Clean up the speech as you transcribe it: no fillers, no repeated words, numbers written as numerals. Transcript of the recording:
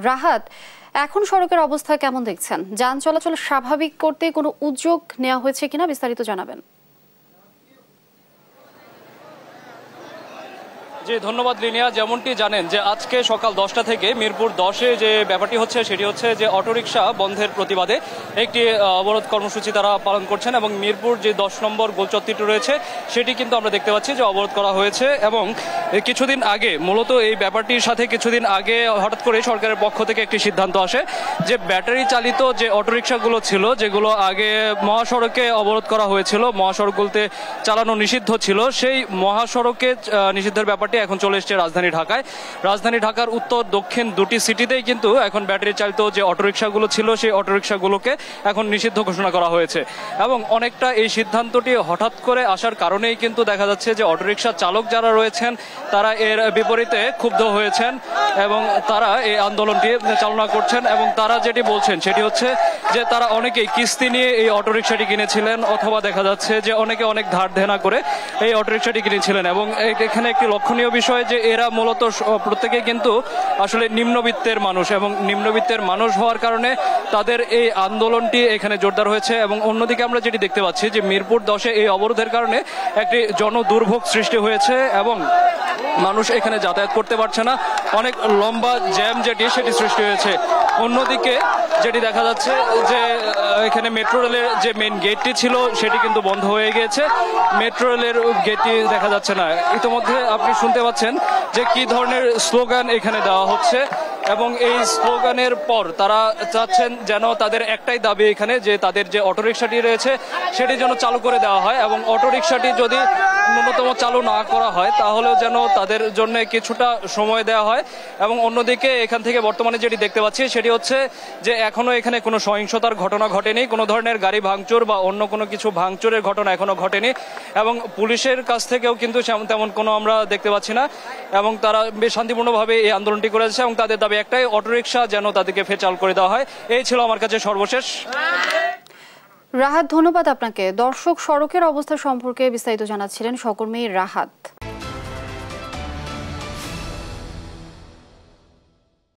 রাহাত, এখন সড়কের অবস্থা কেমন দেখছেন? যান চলাচল স্বাভাবিক করতে কোনো উদ্যোগ নেওয়া হয়েছে কিনা বিস্তারিত জানাবেন। জি ধন্যবাদ লিনিয়া। যেমনটি জানেন যে আজকে সকাল 10টা থেকে মিরপুর 10-এ যে ব্যাপারটি হচ্ছে সেটি হচ্ছে যে অটোরিকশা বন্ধের প্রতিবাদে একটি অবরোধ কর্মসূচি তারা পালন করছেন এবং মিরপুর যে 10 নম্বর গোলচত্বরটি রয়েছে সেটি কিন্তু আমরা দেখতে পাচ্ছি যে অবরোধ করা হয়েছে। এবং কিছুদিন আগে মূলত এই ব্যাপারটির সাথে কিছুদিন আগে হঠাৎ করে সরকারের পক্ষ থেকে একটি সিদ্ধান্ত আসে যে ব্যাটারি চালিত যে অটোরিকশাগুলো ছিল যেগুলো আগে মহাসড়কে অবরোধ করা হয়েছিল, মহাসড়কগুলোতে চালানো নিষিদ্ধ ছিল, সেই মহাসড়কে নিষিদ্ধের ব্যাপারটি এখন চলে এসেছে রাজধানী ঢাকায়। রাজধানী ঢাকার উত্তর দক্ষিণ দুটি সিটিতেই কিন্তু এখন ব্যাটারি চালিত যে অটোরিকশাগুলো ছিল সেই অটোরিকশাগুলোকে এখন নিষিদ্ধ ঘোষণা করা হয়েছে। এবং অনেকটা এই সিদ্ধান্তটি হঠাৎ করে আসার কারণেই কিন্তু দেখা যাচ্ছে যে অটোরিকশা চালক যারা রয়েছেন তারা এর বিপরীতে ক্ষুব্ধ হয়েছেন এবং তারা এই আন্দোলনটি চালনা করছেন। এবং তারা যেটি বলছেন সেটি হচ্ছে যে তারা অনেকেই কিস্তি নিয়ে এই অটোরিকশাটি কিনেছিলেন অথবা দেখা যাচ্ছে যে অনেকে অনেক ধার দেনা করে এই অটোরিকশাটি কিনেছিলেন। এবং এখানে একটি লক্ষণীয় বিষয় যে এরা মূলত প্রত্যেকে কিন্তু আসলে নিম্নবিত্তের মানুষ এবং নিম্নবিত্তের মানুষ হওয়ার কারণে তাদের এই আন্দোলনটি এখানে জোরদার হয়েছে। এবং অন্যদিকে আমরা যেটি দেখতে পাচ্ছি যে মিরপুর 10-এ এই অবরোধের কারণে একটি জনদুর্ভোগ সৃষ্টি হয়েছে এবং মানুষ এখানে যাতায়াত করতে পারছে না, অনেক লম্বা জ্যাম সেটি সৃষ্টি হয়েছে। অন্যদিকে যেটি দেখা যাচ্ছে যে এখানে মেট্রো রেলের যে মেইন গেটটি ছিল সেটি কিন্তু বন্ধ হয়ে গিয়েছে, মেট্রো রেলের গেটটি দেখা যাচ্ছে না। ইতিমধ্যে আপনি শুনতে পাচ্ছেন যে কি ধরনের স্লোগান এখানে দেওয়া হচ্ছে এবং এই স্লোগানের পর তারা চাচ্ছেন যেন তাদের একটাই দাবি এখানে যে তাদের যে অটোরিকশাটি রয়েছে সেটি যেন চালু করে দেওয়া হয় এবং অটোরিকশাটি যদি ন্যূনতম চালু না করা হয় তাহলেও যেন তাদের জন্য কিছুটা সময় দেওয়া হয়। এবং অন্যদিকে এখান থেকে বর্তমানে যেটি দেখতে পাচ্ছি সেটি হচ্ছে যে এখনো এখানে কোনো সহিংসতার ঘটনা ঘটেনি, কোনো ধরনের গাড়ি ভাঙচুর বা অন্য কোনো কিছু ভাঙচুরের ঘটনা এখনো ঘটেনি এবং পুলিশের কাছ থেকেও কিন্তু তেমন কোনো আমরা দেখতে পাচ্ছি না। এবং তারা বেশ শান্তিপূর্ণভাবে এই আন্দোলনটি করে যাচ্ছে এবং তাদের দাবি একটাই, অটোরিকশা যেন তাদেরকে ফের চালু করে দেওয়া হয়। এই ছিল আমার কাছে সর্বশেষ। রাহাত, ধন্যবাদ আপনাকে। দর্শক, সড়কের অবস্থা সম্পর্কে বিস্তারিত জানাচ্ছিলেন সহকর্মী রাহাত।